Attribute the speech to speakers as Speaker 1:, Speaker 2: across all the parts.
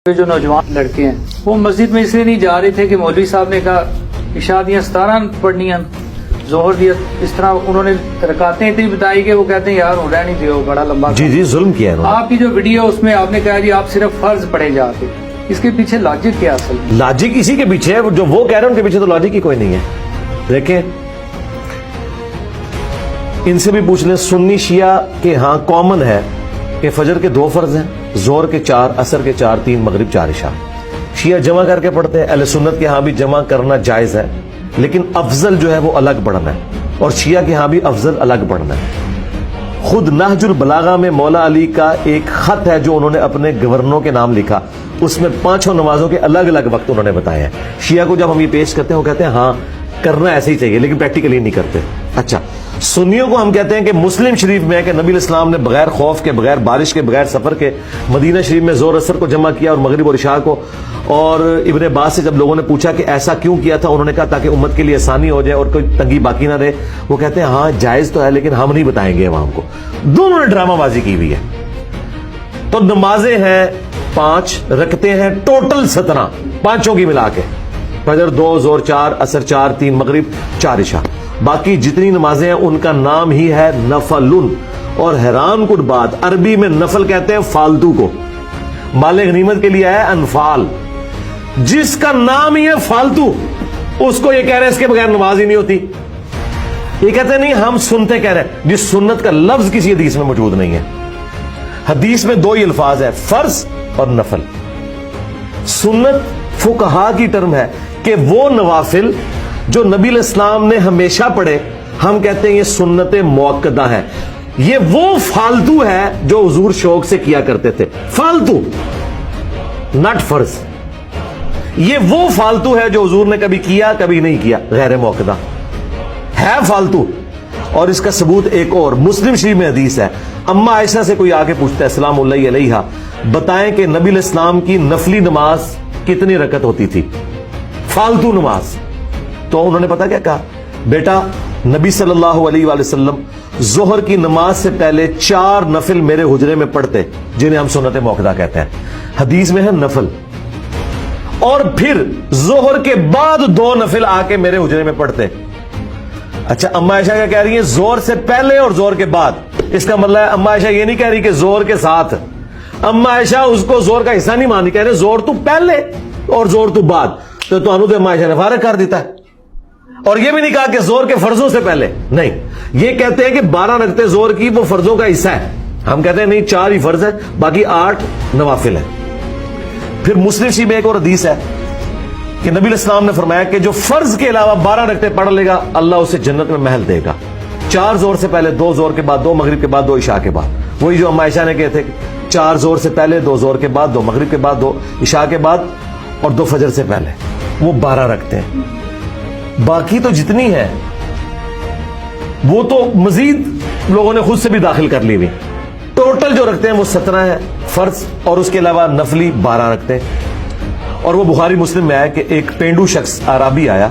Speaker 1: جو نوجوان لڑکے ہیں وہ مسجد میں اس لیے نہیں جا رہے تھے کہ مولوی صاحب نے کہا عشاء دیاں 17 پڑھنی ہیں، ظہر دیا، اس طرح انہوں نے رکعتیں اتنی بتائی کہ وہ کہتے ہیں یار ہو رہنے دیو، بڑا لمبا
Speaker 2: جی ظلم کیا ہے
Speaker 1: آپ کی جو ویڈیو اس میں آپ نے کہا جی آپ صرف فرض پڑھے جاتے، اس کے پیچھے لاجک کیا اصل ہے؟
Speaker 2: لاجک اسی کے پیچھے ہے، جو وہ کہہ رہے ہیں ان کے پیچھے تو لاجک ہی کوئی نہیں ہے۔ دیکھیں ان سے بھی پوچھ لیں، سنی شیعہ کے ہاں کامن ہے کہ فجر کے 2 فرض ہیں، ظہر کے 4، عصر کے 4، 3 مغرب 4 عشاء۔ شیعہ جمع کر کے پڑھتے ہیں، اہل سنت کے ہاں بھی جمع کرنا جائز ہے، لیکن افضل جو ہے وہ الگ پڑھنا ہے، اور شیعہ کے ہاں بھی افضل الگ پڑھنا ہے۔ خود نہج البلاغہ میں مولا علی کا ایک خط ہے جو انہوں نے اپنے گورنروں کے نام لکھا، اس میں 5 نمازوں کے الگ الگ وقت انہوں نے بتائے ہیں۔ شیعہ کو جب ہم یہ پیش کرتے ہیں وہ کہتے ہیں ہاں کرنا ایسے ہی چاہیے، لیکن پریکٹیکلی نہیں کرتے۔ اچھا، سنیوں کو ہم کہتے ہیں کہ مسلم شریف میں ہے کہ نبی علیہ السلام نے بغیر خوف کے، بغیر بارش کے، بغیر سفر کے مدینہ شریف میں ظہر عصر کو جمع کیا اور مغرب اور عشاء کو۔ اور ابن عباس سے جب لوگوں نے پوچھا کہ ایسا کیوں کیا تھا، انہوں نے کہا تاکہ امت کے لیے آسانی ہو جائے اور کوئی تنگی باقی نہ رہے۔ وہ کہتے ہیں ہاں جائز تو ہے، لیکن ہم نہیں بتائیں گے عوام کو۔ دونوں نے ڈرامہ بازی کی ہوئی ہے۔ تو نمازیں ہیں 5، رکھتے ہیں ٹوٹل 17، پانچوں کی ملا کے، فجر 2، ظہر 4، عصر 4، 3 مغرب 4 عشاء۔ باقی جتنی نمازیں ہیں ان کا نام ہی ہے نفل۔ اور حیران کن بات، عربی میں نفل کہتے ہیں فالتو کو، مال غنیمت کے لیے ہے انفال، جس کا نام ہی ہے فالتو اس کو یہ کہہ رہے ہیں اس کے بغیر نماز ہی نہیں ہوتی۔ یہ کہتے ہیں نہیں ہم سنتے کہہ رہے ہیں، جس سنت کا لفظ کسی حدیث میں موجود نہیں ہے۔ حدیث میں 2 ہی الفاظ ہیں، فرض اور نفل۔ سنت فقہا کی ٹرم ہے کہ وہ نوافل جو نبی علیہ السلام نے ہمیشہ پڑھے، ہم کہتے ہیں یہ سنت موقدہ ہے۔ یہ وہ فالتو ہے جو حضور شوق سے کیا کرتے تھے، فالتو ناٹ فرض۔ یہ وہ فالتو ہے جو حضور نے کبھی کیا کبھی نہیں کیا، غیر موقدہ ہے فالتو۔ اور اس کا ثبوت ایک اور مسلم شریف میں حدیث ہے، اما عائشہ سے کوئی آگے پوچھتا ہے السلام علیہ، بتائیں کہ نبی علیہ السلام کی نفلی نماز کتنی رکعت ہوتی تھی، فالتو نماز؟ تو انہوں نے پتا کیا کہا، بیٹا نبی صلی اللہ علیہ وآلہ وسلم ظہر کی نماز سے پہلے 4 نفل میرے حجرے میں پڑھتے، جنہیں ہم سنت موقدہ کہتے ہیں، حدیث میں ہے نفل، اور پھر ظہر کے بعد 2 نفل آ کے میرے حجرے میں پڑھتے۔ اچھا، اما عائشہ کیا کہہ رہی ہیں؟ ظہر سے پہلے اور ظہر کے بعد۔ اس کا مطلب ہے اما عائشہ یہ نہیں کہہ رہی کہ ظہر کے ساتھ، اما عائشہ اس کو ظہر کا حصہ نہیں مانی، کہہ رہے ظہر تو پہلے اور ظہر تو بعد۔ تو انہوں نے اما عائشہ نے فارغ کر دیتا ہے۔ اور یہ بھی نہیں کہا کہ ظہر کے فرضوں سے پہلے، نہیں، یہ کہتے ہیں کہ 12 رکعتیں ظہر کی وہ فرضوں کا حصہ ہے، ہم کہتے ہیں نہیں 4 ہی فرض ہے، باقی 8 نوافل ہیں۔ پھر مسلم شریف میں ایک اور حدیث ہے کہ نبی علیہ السلام نے فرمایا کہ جو فرض کے علاوہ 12 رکعتیں پڑھ لے گا اللہ اسے جنت میں محل دے گا، 4 ظہر سے پہلے، 2 ظہر کے بعد، 2 مغرب کے بعد، 2 عشاء کے بعد۔ وہی جو اما عائشہ نے کہے تھے 4 ظہر سے پہلے، 2 ظہر کے بعد، 2 مغرب کے بعد، 2 عشاء کے بعد، اور 2 فجر سے پہلے، وہ 12 رکعتیں۔ باقی تو جتنی ہے وہ تو مزید لوگوں نے خود سے بھی داخل کر لی ہوئی، ٹوٹل جو رکھتے ہیں وہ 17 ہے فرض، اور اس کے علاوہ نفلی 12 رکھتے ہیں۔ اور وہ بخاری مسلم میں آیا کہ ایک پینڈو شخص عربی آیا،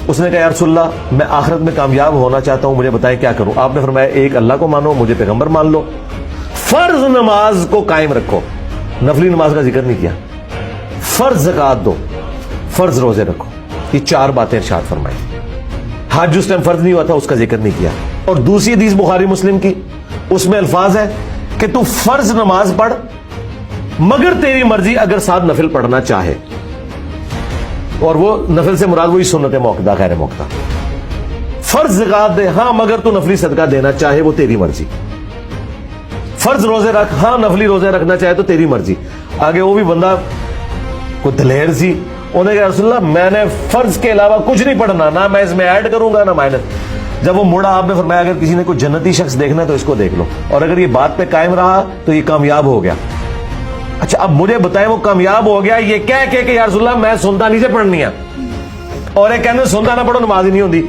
Speaker 2: اس نے کہا یا رسول اللہ میں آخرت میں کامیاب ہونا چاہتا ہوں، مجھے بتائیں کیا کروں؟ آپ نے فرمایا ایک اللہ کو مانو، مجھے پیغمبر مان لو، فرض نماز کو قائم رکھو، نفلی نماز کا ذکر نہیں کیا، فرض زکات دو، فرض روزے رکھو، یہ 4 باتیں ارشاد فرمائی۔ حج اس ٹائم فرض نہیں ہوا تھا، اس کا ذکر نہیں کیا۔ اور دوسری حدیث بخاری مسلم کی، اس میں الفاظ ہے کہ تو فرض نماز پڑھ مگر تیری مرضی اگر 7 نفل پڑھنا چاہے، اور وہ نفل سے مراد وہی سنت موقدہ غیر موقدہ۔ فرض زکات دے ہاں مگر تو نفلی صدقہ دینا چاہے وہ تیری مرضی، فرض روزے رکھ ہاں نفلی روزے رکھنا چاہے تو تیری مرضی۔ آگے وہ بھی بندہ کوئی دلیر سی، انہوں نے کہا رسول اللہ میں نے فرض کے علاوہ کچھ نہیں پڑھنا، نہ میں اس میں ایڈ کروں گا نہ مائنس۔ جب وہ مڑا آپ نے فرمایا اگر کسی نے کوئی جنتی شخص دیکھنا ہے تو اس کو دیکھ لو، اور اگر یہ بات پہ قائم رہا تو یہ کامیاب ہو گیا۔ اچھا اب مجھے بتائیں وہ کامیاب ہو گیا یہ کہہ کے کہ یا رسول اللہ میں سنتا نہیں سے پڑھنی ہے، اور ایک کہنے سنتا نہ پڑھو نماز ہی نہیں ہوتی۔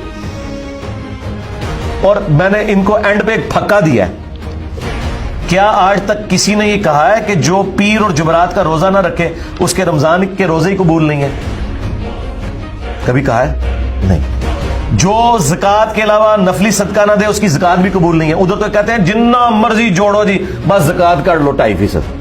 Speaker 2: اور میں نے ان کو اینڈ پہ ایک پھکا دیا ہے، کیا آج تک کسی نے یہ کہا ہے کہ جو پیر اور جمعرات کا روزہ نہ رکھے اس کے رمضان کے روزے ہی قبول نہیں ہے؟ کبھی کہا ہے؟ نہیں۔ جو زکات کے علاوہ نفلی صدقہ نہ دے اس کی زکات بھی قبول نہیں ہے۔ ادھر تو کہتے ہیں جنہ مرضی جوڑو جی بس زکات کر لو 2.5%۔